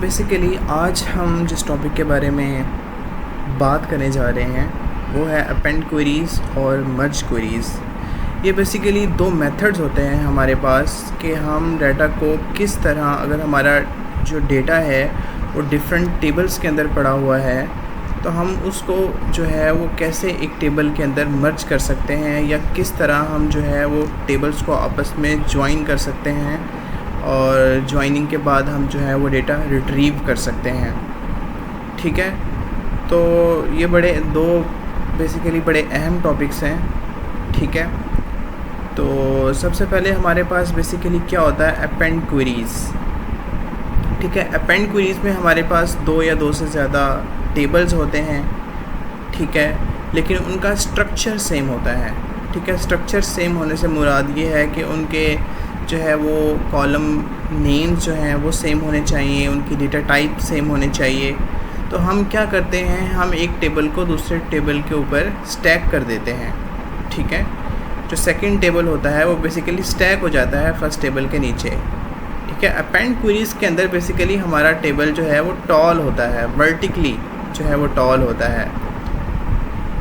Basically आज हम जिस टॉपिक के बारे में बात करने जा रहे हैं वो है अपेंड क्वेरीज़ और मर्ज क्वेरीज़। ये बेसिकली दो मेथड्स होते हैं हमारे पास कि हम डाटा को किस तरह, अगर हमारा जो डेटा है वो डिफरेंट टेबल्स के अंदर पड़ा हुआ है तो हम उसको जो है वो कैसे एक टेबल के अंदर मर्ज कर सकते हैं, या किस तरह हम जो है वो टेबल्स को आपस में ज्वाइन कर सकते हैं और ज्वाइनिंग के बाद हम जो है वो डेटा रिट्रीव कर सकते हैं। ठीक है, तो ये बेसिकली बड़े अहम टॉपिक्स हैं। ठीक है, तो सबसे पहले हमारे पास बेसिकली क्या होता है, अपेंड क्वेरीज़। ठीक है, अपेंड क्वेरीज़ में हमारे पास दो या दो से ज़्यादा टेबल्स होते हैं। ठीक है, लेकिन उनका स्ट्रक्चर सेम होता है। ठीक है, स्ट्रक्चर सेम होने से मुराद ये है कि उनके जो है वो कॉलम नेम्स जो हैं वो सेम होने चाहिए, उनकी डेटा टाइप सेम होने चाहिए। तो हम क्या करते हैं, हम एक टेबल को दूसरे टेबल के ऊपर स्टैक कर देते हैं। ठीक है, जो सेकंड टेबल होता है वो बेसिकली स्टैक हो जाता है फर्स्ट टेबल के नीचे। ठीक है, अपेंड क्वेरीज़ के अंदर बेसिकली हमारा टेबल जो है वो टॉल होता है, वर्टिकली जो है वो टॉल होता है।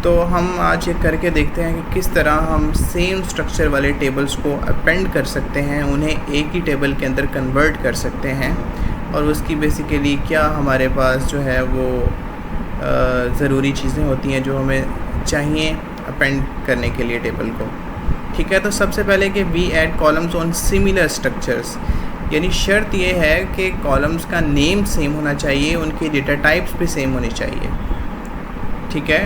तो हम आज ये करके देखते हैं कि किस तरह हम सेम स्ट्रक्चर वाले टेबल्स को अपेंड कर सकते हैं, उन्हें एक ही टेबल के अंदर कन्वर्ट कर सकते हैं, और उसकी बेसिकली क्या हमारे पास जो है वो ज़रूरी चीज़ें होती हैं जो हमें चाहिए अपेंड करने के लिए टेबल को। ठीक है, तो सबसे पहले कि we add columns on similar structures, यानी शर्त ये है कि कॉलम्स का नेम सेम होना चाहिए, उनकी डेटा टाइप्स भी सेम होनी चाहिए। ठीक है,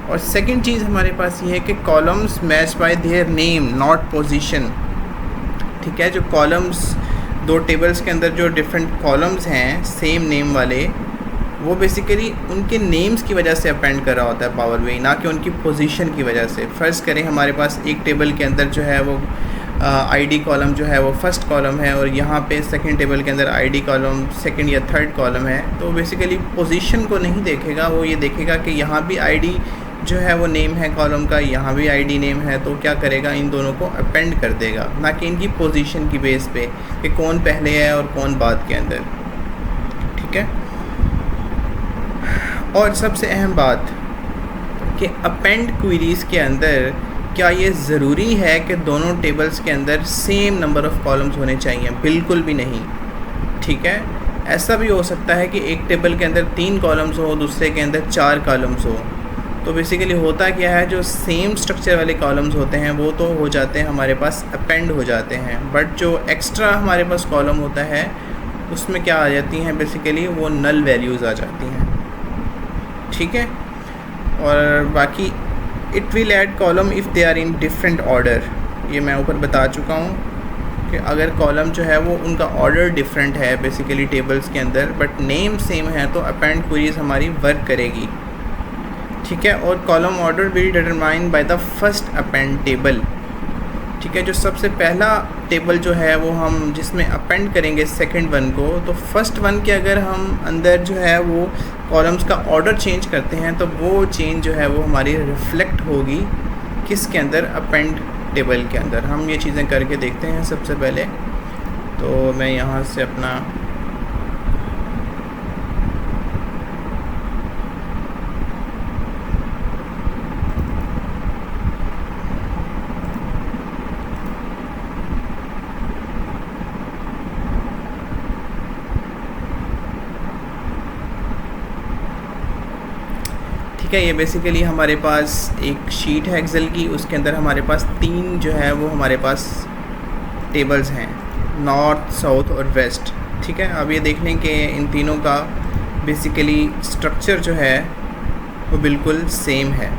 और सेकंड चीज़ हमारे पास ये है कि columns match by their name not position. ठीक है, जो कॉलम्स दो टेबल्स के अंदर जो डिफरेंट कॉलम्स हैं सेम नेम वाले, वो बेसिकली उनके नेम्स की वजह से अपेंड कर रहा होता है पावर BI, ना कि उनकी पोजीशन की वजह से। फ़र्ज़ करें हमारे पास एक टेबल के अंदर जो है वो ID कॉलम जो है वो फर्स्ट कॉलम है, और यहाँ पे सेकंड टेबल के अंदर ID कॉलम सेकंड या थर्ड कॉलम है। तो बेसिकली पोजीशन को नहीं देखेगा, वो ये देखेगा कि यहाँ भी ID जो है वो नेम है कॉलम का, यहाँ भी ID नेम है, तो क्या करेगा, इन दोनों को अपेंड कर देगा, ना कि इनकी पोजीशन की बेस पे कि कौन पहले है और कौन बाद के अंदर। ठीक है, और सबसे अहम बात कि अपेंड क्वेरीज़ के अंदर क्या ये ज़रूरी है कि दोनों टेबल्स के अंदर सेम नंबर ऑफ़ कॉलम्स होने चाहिए? बिल्कुल भी नहीं। ठीक है, ऐसा भी हो सकता है कि एक टेबल के अंदर 3 कॉलम्स हो, दूसरे के अंदर 4 कॉलम्स हो। तो बेसिकली होता क्या है, जो सेम स्ट्रक्चर वाले कॉलम्स होते हैं वो तो हो जाते हैं हमारे पास, अपेंड हो जाते हैं, बट जो एक्स्ट्रा हमारे पास कॉलम होता है उसमें क्या आ जाती हैं, बेसिकली वो नल वैल्यूज़ आ जाती हैं। ठीक है, और बाकी it will add column if they are in different order. ये मैं ऊपर बता चुका हूँ कि अगर कॉलम जो है वो उनका ऑर्डर डिफरेंट है बेसिकली टेबल्स के अंदर, बट नेम सेम है, तो अपेंड क्वेरीज़ हमारी वर्क करेगी। ठीक है, और column order will determine by the first append table. ठीक है, जो सबसे पहला टेबल जो है वो हम जिसमें अपेंड करेंगे सेकंड वन को, तो फर्स्ट वन के अगर हम अंदर जो है वो कॉलम्स का ऑर्डर चेंज करते हैं तो वो चेंज जो है वो हमारी रिफ्लेक्ट होगी किसके अंदर, अपेंड टेबल के अंदर। हम ये चीज़ें करके देखते हैं। सबसे पहले तो मैं यहाँ से अपना ठीक है, ये बेसिकली हमारे पास एक शीट है एक्सेल की, उसके अंदर हमारे पास 3 जो है वो हमारे पास टेबल्स हैं, नॉर्थ, साउथ और वेस्ट। ठीक है, अब ये देख लें कि इन तीनों का बेसिकली स्ट्रक्चर जो है वो बिल्कुल सेम है।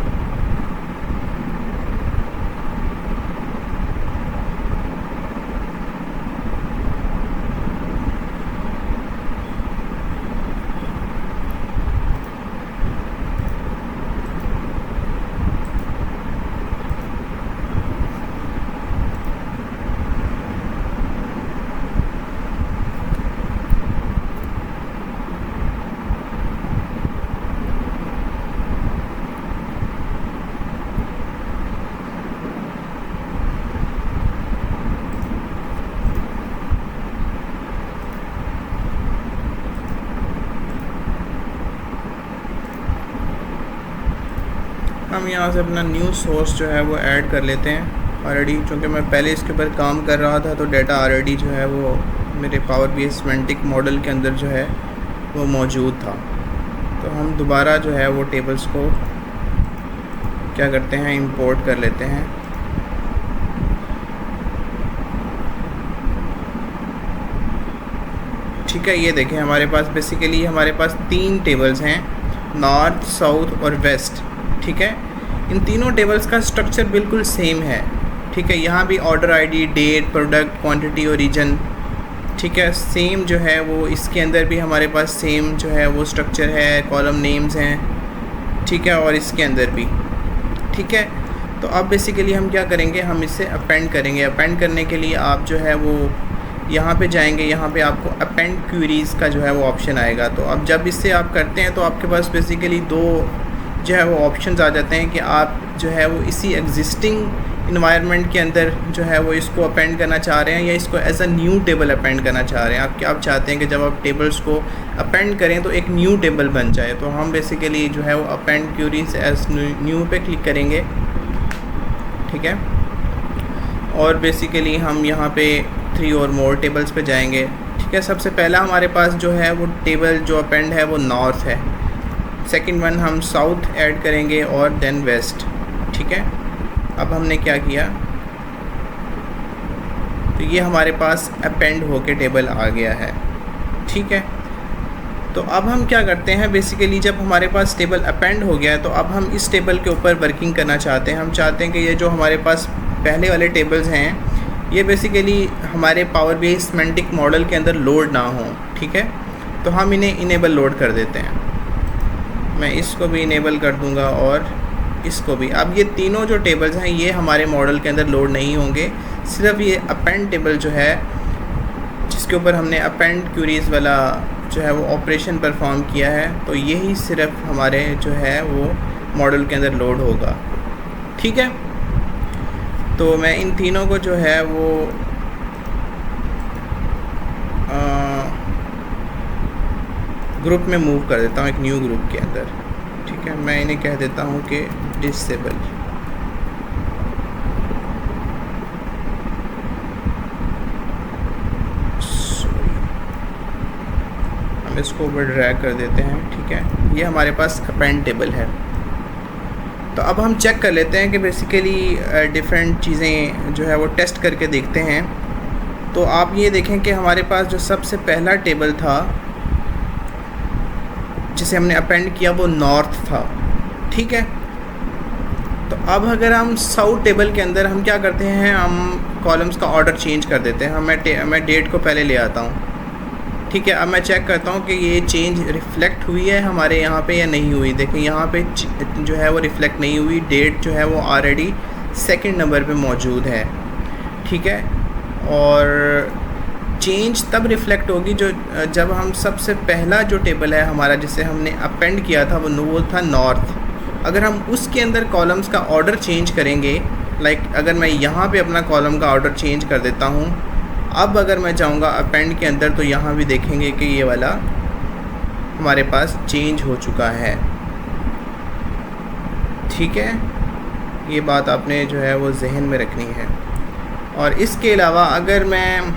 हम यहाँ से अपना न्यू सोर्स जो है वो ऐड कर लेते हैं ऑलरेडी, चूँकि मैं पहले इसके ऊपर काम कर रहा था तो डाटा ऑलरेडी जो है वो मेरे पावर BI सिमेंटिक मॉडल के अंदर जो है वो मौजूद था। तो हम दोबारा जो है वो टेबल्स को क्या करते हैं, इंपोर्ट कर लेते हैं। ठीक है, ये देखें हमारे पास बेसिकली हमारे पास 3 टेबल्स हैं, नॉर्थ, साउथ और वेस्ट। ठीक है, इन तीनों टेबल्स का स्ट्रक्चर बिल्कुल सेम है। ठीक है, यहाँ भी order ID, date, product, quantity और रीजन, ठीक है, सेम जो है वो इसके अंदर भी हमारे पास सेम जो है वो स्ट्रक्चर है, कॉलम नेम्स हैं। ठीक है, और इसके अंदर भी। ठीक है, तो अब बेसिकली हम क्या करेंगे, हम इसे अपेंड करेंगे। अपेंड करने के लिए आप जो है वो यहाँ पे जाएंगे, यहाँ पे आपको अपेंड क्वेरीज़ का जो है वो ऑप्शन आएगा। तो अब जब इससे आप करते हैं तो आपके पास बेसिकली 2 जो है वो ऑप्शंस आ जाते हैं कि आप जो है वो इसी एग्जिस्टिंग इन्वायरमेंट के अंदर जो है वो इसको अपेंड करना चाह रहे हैं या इसको as a new table append करना चाह रहे हैं। आप चाहते हैं कि जब आप टेबल्स को अपेंड करें तो एक न्यू टेबल बन जाए। तो हम बेसिकली जो है वो अपेंड क्वेरीज एज न्यू पे क्लिक करेंगे। ठीक है, और बेसिकली हम यहाँ पे 3 और मोर टेबल्स पे जाएंगे। ठीक है, सबसे पहला हमारे पास जो है वो टेबल जो अपेंड है वो नॉर्थ है। सेकंड वन हम साउथ ऐड करेंगे और देन वेस्ट। ठीक है, अब हमने क्या किया, तो ये हमारे पास अपेंड होके टेबल आ गया है। ठीक है, तो अब हम क्या करते हैं, बेसिकली जब हमारे पास टेबल अपेंड हो गया है तो अब हम इस टेबल के ऊपर वर्किंग करना चाहते हैं। हम चाहते हैं कि ये जो हमारे पास पहले वाले टेबल्स हैं ये बेसिकली हमारे पावर BI सिमेंटिक मॉडल के अंदर लोड ना हो। ठीक है, तो हम इन्हें इनेबल लोड कर देते हैं। मैं इसको भी इनेबल कर दूंगा और इसको भी। अब ये तीनों जो टेबल्स हैं ये हमारे मॉडल के अंदर लोड नहीं होंगे, सिर्फ ये अपेंड टेबल जो है जिसके ऊपर हमने अपेंड क्वेरीज वाला जो है वो ऑपरेशन परफॉर्म किया है, तो यही सिर्फ हमारे जो है वो मॉडल के अंदर लोड होगा। ठीक है, तो मैं इन तीनों को जो है वो ग्रुप में मूव कर देता हूँ, एक न्यू ग्रुप के अंदर। ठीक है, मैं इन्हें कह देता हूँ कि डिसेबल। हम इसको ऊपर ड्रैग कर देते हैं। ठीक है, ये हमारे पास अपेंड टेबल है। तो अब हम चेक कर लेते हैं कि बेसिकली डिफरेंट चीज़ें जो है वो टेस्ट करके देखते हैं। तो आप ये देखें कि हमारे पास जो सबसे पहला टेबल था जिसे हमने अपेंड किया वो नॉर्थ था। ठीक है, तो अब अगर हम साउथ टेबल के अंदर हम क्या करते हैं, हम कॉलम्स का ऑर्डर चेंज कर देते हैं। मैं डेट को पहले ले आता हूँ। ठीक है, अब मैं चेक करता हूँ कि ये चेंज रिफ़्लेक्ट हुई है हमारे यहाँ पे या नहीं हुई। देखें यहाँ पे जो है वो रिफ़्लेक्ट नहीं हुई, डेट जो है वो ऑलरेडी 2nd नंबर पे मौजूद है। ठीक है, और चेंज तब रिफ़्लेक्ट होगी जब हम सबसे पहला जो टेबल है हमारा जिसे हमने अपेंड किया था वो था नॉर्थ। अगर हम उसके अंदर कॉलम्स का ऑर्डर चेंज करेंगे, लाइक अगर मैं यहाँ पे अपना कॉलम का ऑर्डर चेंज कर देता हूँ, अब अगर मैं जाऊँगा अपेंड के अंदर तो यहाँ भी देखेंगे कि ये वाला हमारे पास चेंज हो चुका है। ठीक है, ये बात आपने जो है वो जहन में रखनी है। और इसके अलावा अगर मैं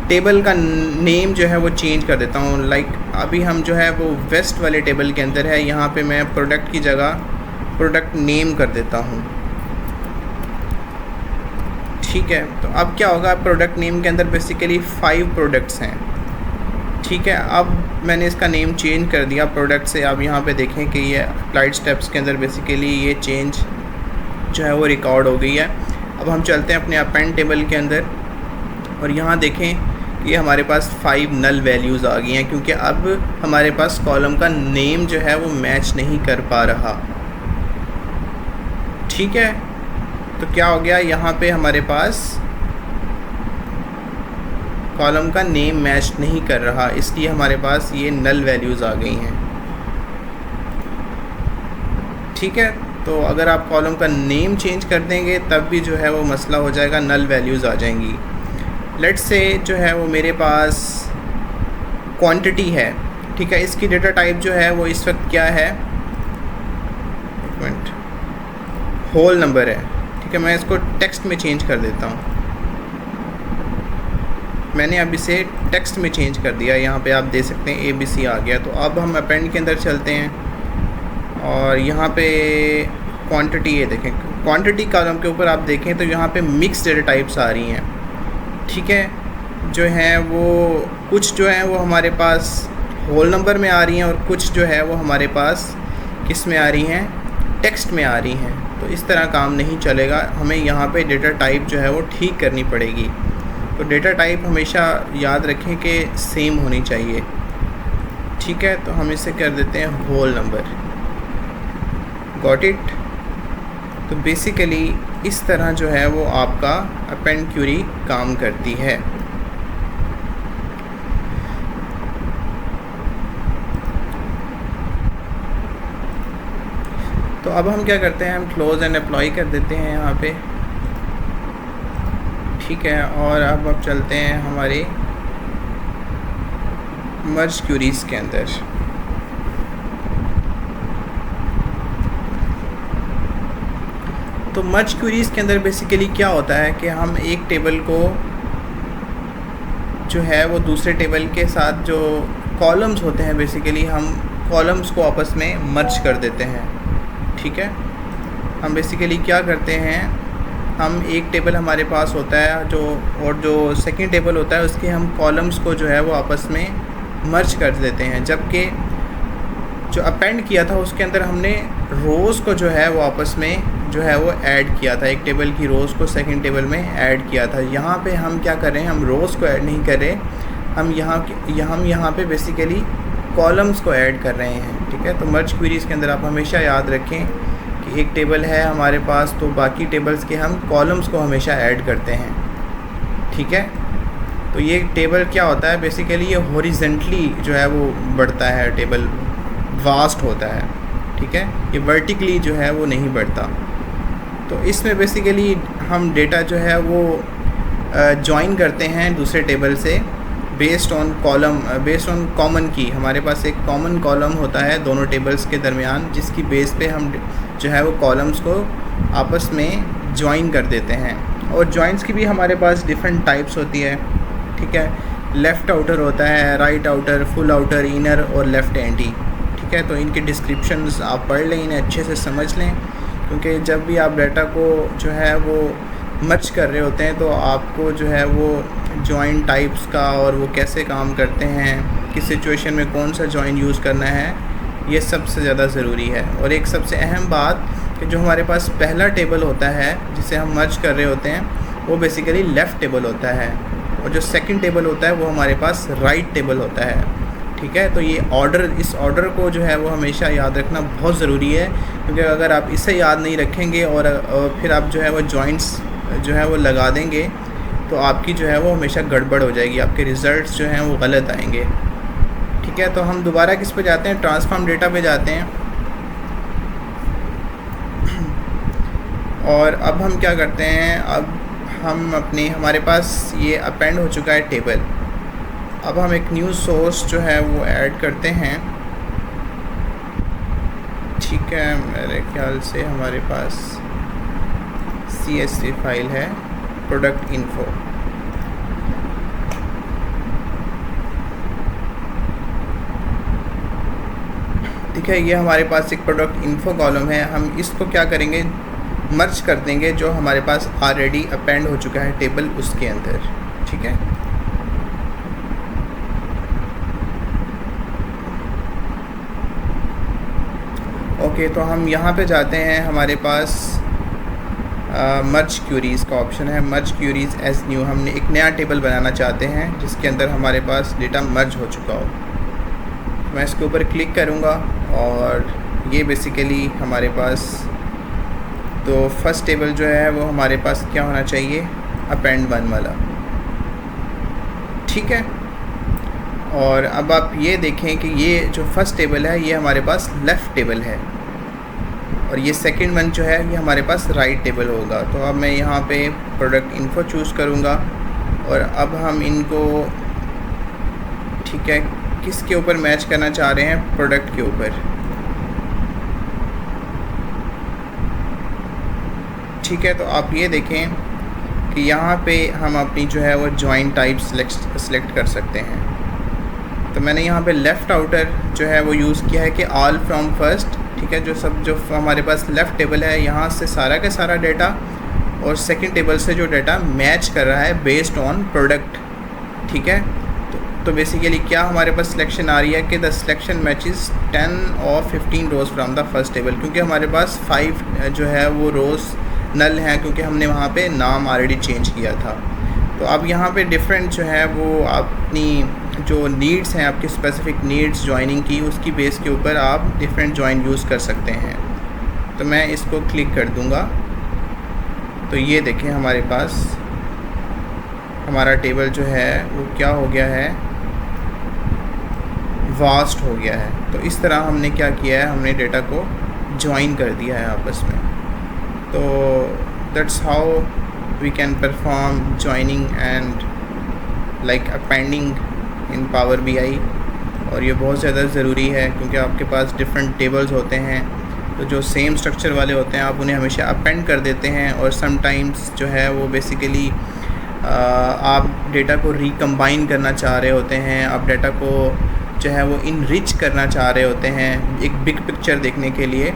टेबल का नेम जो है वो चेंज कर देता हूँ, लाइक अभी हम जो है वो वेस्ट वाले टेबल के अंदर है, यहाँ पे मैं प्रोडक्ट की जगह प्रोडक्ट नेम कर देता हूँ। ठीक है, तो अब क्या होगा, प्रोडक्ट नेम के अंदर बेसिकली 5 प्रोडक्ट्स हैं। ठीक है, अब मैंने इसका नेम चेंज कर दिया प्रोडक्ट से। अब यहाँ पे देखें कि ये अप्लाइड स्टेप्स के अंदर बेसिकली ये चेंज जो है वो रिकॉर्ड हो गई है। अब हम चलते हैं अपने अपेंड टेबल के अंदर और यहाँ देखें ये हमारे पास 5 नल वैल्यूज़ आ गई हैं, क्योंकि अब हमारे पास कॉलम का नेम जो है वो मैच नहीं कर पा रहा। ठीक है, तो क्या हो गया, यहाँ पे हमारे पास कॉलम का नेम मैच नहीं कर रहा, इसलिए हमारे पास ये नल वैल्यूज़ आ गई हैं। ठीक है, तो अगर आप कॉलम का नेम चेंज कर देंगे तब भी जो है वो मसला हो जाएगा, नल वैल्यूज़ आ जाएंगी। लेट्स से जो है वो मेरे पास क्वांटिटी है। ठीक है, इसकी डेटा टाइप जो है वो इस वक्त क्या है, एक मिनट, होल नंबर है, ठीक है। मैं इसको टेक्स्ट में चेंज कर देता हूँ। मैंने अब इसे टेक्स्ट में चेंज कर दिया, यहाँ पे आप दे सकते हैं ABC आ गया। तो अब हम अपेंड के अंदर चलते हैं और यहाँ पे क्वांटिटी, ये देखें क्वांटिटी कॉलम के ऊपर आप देखें तो यहाँ पे मिक्स डेटा टाइप्स आ रही हैं, ठीक है। जो हैं वो कुछ जो हैं वो हमारे पास होल नंबर में आ रही हैं और कुछ जो है वो हमारे पास किस में आ रही हैं, टेक्स्ट में आ रही हैं। तो इस तरह काम नहीं चलेगा, हमें यहाँ पे डेटा टाइप जो है वो ठीक करनी पड़ेगी। तो डेटा टाइप हमेशा याद रखें कि सेम होनी चाहिए, ठीक है। तो हम इसे कर देते हैं होल नंबर, गॉट इट। तो बेसिकली इस तरह जो है वो आपका अपेंड क्यूरी काम करती है। तो अब हम क्या करते हैं, हम क्लोज एंड अप्लाई कर देते हैं यहाँ पे, ठीक है। और अब चलते हैं हमारे मर्ज क्यूरीज़ के अंदर। तो मर्ज क्यूरीज़ के अंदर बेसिकली क्या होता है कि हम एक टेबल को जो है वो दूसरे टेबल के साथ जो कॉलम्स होते हैं, बेसिकली हम कॉलम्स को आपस में मर्ज कर देते हैं, ठीक है। हम बेसिकली क्या करते हैं, हम एक टेबल हमारे पास होता है जो, और जो सेकंड टेबल होता है उसके हम कॉलम्स को जो है वो आपस में मर्ज कर देते हैं। जबकि जो अपेंड किया था उसके अंदर हमने रोज़ को जो है वो आपस में जो है वो ऐड किया था, एक टेबल की रोज़ को सेकंड टेबल में ऐड किया था। यहाँ पे हम क्या कर रहे हैं, हम रोज़ को ऐड नहीं कर रहे, हम यहाँ पे बेसिकली कॉलम्स को ऐड कर रहे हैं, ठीक है। तो मर्ज क्वेरीज़ के अंदर आप हमेशा याद रखें कि एक टेबल है हमारे पास, तो बाकी टेबल्स के हम कॉलम्स को हमेशा ऐड करते हैं, ठीक है। तो ये टेबल क्या होता है, बेसिकली ये हॉरिजेंटली जो है वो बढ़ता है, टेबल वास्ट होता है, ठीक है। ये वर्टिकली जो है वो नहीं बढ़ता। तो इसमें बेसिकली हम डेटा जो है वो जॉइन करते हैं दूसरे टेबल से बेस्ड ऑन कॉमन की। हमारे पास एक कॉमन कॉलम होता है दोनों टेबल्स के दरमियान, जिसकी बेस पे हम जो है वो कॉलम्स को आपस में जॉइन कर देते हैं। और जॉइंट्स की भी हमारे पास डिफरेंट टाइप्स होती है, ठीक है। लेफ़्ट आउटर होता है, right outer, full outer, inner और लेफ़्ट एंटी, ठीक है। तो इनके डिस्क्रिप्शंस आप पढ़ लें, इन्हें अच्छे से समझ लें, क्योंकि जब भी आप डाटा को जो है वो मर्ज कर रहे होते हैं तो आपको जो है वो जॉइंट टाइप्स का और वो कैसे काम करते हैं, किस सिचुएशन में कौन सा जॉइंट यूज़ करना है, ये सबसे ज़्यादा ज़रूरी है। और एक सबसे अहम बात कि जो हमारे पास पहला टेबल होता है जिसे हम मर्ज कर रहे होते हैं वो बेसिकली लेफ़्ट टेबल होता है, और जो सेकंड टेबल होता है वो हमारे पास राइट टेबल होता है, ठीक है। तो ये ऑर्डर, इस ऑर्डर को जो है वो हमेशा याद रखना बहुत ज़रूरी है, क्योंकि अगर आप इसे याद नहीं रखेंगे और फिर आप जो है वो जॉइंट्स जो है वो लगा देंगे तो आपकी जो है वो हमेशा गड़बड़ हो जाएगी, आपके रिज़ल्ट्स जो हैं वो गलत आएंगे, ठीक है। तो हम दोबारा किस पे जाते हैं, ट्रांसफॉर्म डेटा पे जाते हैं। और अब हम क्या करते हैं, अब हम हमारे पास ये अपेंड हो चुका है टेबल। अब हम एक न्यू सोर्स जो है वो ऐड करते हैं, ठीक है। मेरे ख्याल से हमारे पास CSV फाइल है, प्रोडक्ट इन्फो। ठीक है, ये हमारे पास एक प्रोडक्ट इन्फो कॉलम है। हम इसको क्या करेंगे, मर्ज कर देंगे जो हमारे पास ऑलरेडी अपेंड हो चुका है टेबल उसके अंदर, ठीक है। ओके, तो हम यहाँ पे जाते हैं, हमारे पास मर्ज क्यूरीज़ का ऑप्शन है, मर्ज क्यूरीज़ एज न्यू। हमने एक नया टेबल बनाना चाहते हैं जिसके अंदर हमारे पास डेटा मर्ज हो चुका हो। मैं इसके ऊपर क्लिक करूँगा और ये बेसिकली हमारे पास, तो फर्स्ट टेबल जो है वो हमारे पास क्या होना चाहिए, अपेंड 1 वाला, ठीक है। और अब आप ये देखें कि ये जो फर्स्ट टेबल है ये हमारे पास लेफ़्ट टेबल है, और ये सेकंड वन जो है ये हमारे पास राइट टेबल होगा। तो अब मैं यहाँ पे प्रोडक्ट इन्फो चूज़ करूँगा, और अब हम इनको, ठीक है, किसके ऊपर मैच करना चाह रहे हैं, प्रोडक्ट के ऊपर। ठीक है, तो आप ये देखें कि यहाँ पे हम अपनी जो है वो जॉइन टाइप सेलेक्ट कर सकते हैं। तो मैंने यहाँ पे लेफ़्ट आउटर जो है वो यूज़ किया है कि ऑल फ्रॉम फर्स्ट, ठीक है, जो हमारे पास लेफ़्ट टेबल है यहाँ से सारा का सारा डाटा और सेकंड टेबल से जो डाटा मैच कर रहा है बेस्ड ऑन प्रोडक्ट, ठीक है। तो बेसिकली क्या हमारे पास सिलेक्शन आ रही है कि द सिलेक्शन मैचेस 10 और 15 रोज़ फ्रॉम द फर्स्ट टेबल, क्योंकि हमारे पास 5 जो है वो रोज़ नल हैं क्योंकि हमने वहाँ पे नाम ऑलरेडी चेंज किया था। तो अब यहाँ पे डिफरेंट जो है वो अपनी जो नीड्स हैं, आपकी स्पेसिफिक नीड्स जॉइनिंग की, उसकी बेस के ऊपर आप डिफरेंट जॉइन यूज़ कर सकते हैं। तो मैं इसको क्लिक कर दूँगा तो ये देखें हमारे पास हमारा टेबल जो है वो क्या हो गया है, वास्ट हो गया है। तो इस तरह हमने क्या किया है, हमने डेटा को जॉइन कर दिया है आपस में। तो that's how we can perform joining and like appending in power BI। और ये बहुत ज़्यादा ज़रूरी है क्योंकि आपके पास डिफरेंट टेबल्स होते हैं, तो जो सेम स्ट्रक्चर वाले होते हैं आप उन्हें हमेशा अपेंड कर देते हैं, और समटाइम्स जो है वो बेसिकली आप डेटा को रिकम्बाइन करना चाह रहे होते हैं, आप डेटा को जो है वो इनरिच करना चाह रहे होते हैं एक बिग पिक्चर देखने के लिए।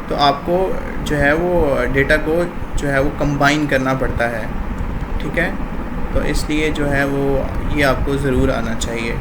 तो आपको जो है वो डेटा को जो है वो कंबाइन करना पड़ता है, ठीक है। तो इसलिए जो है वो ये आपको ज़रूर आना चाहिए।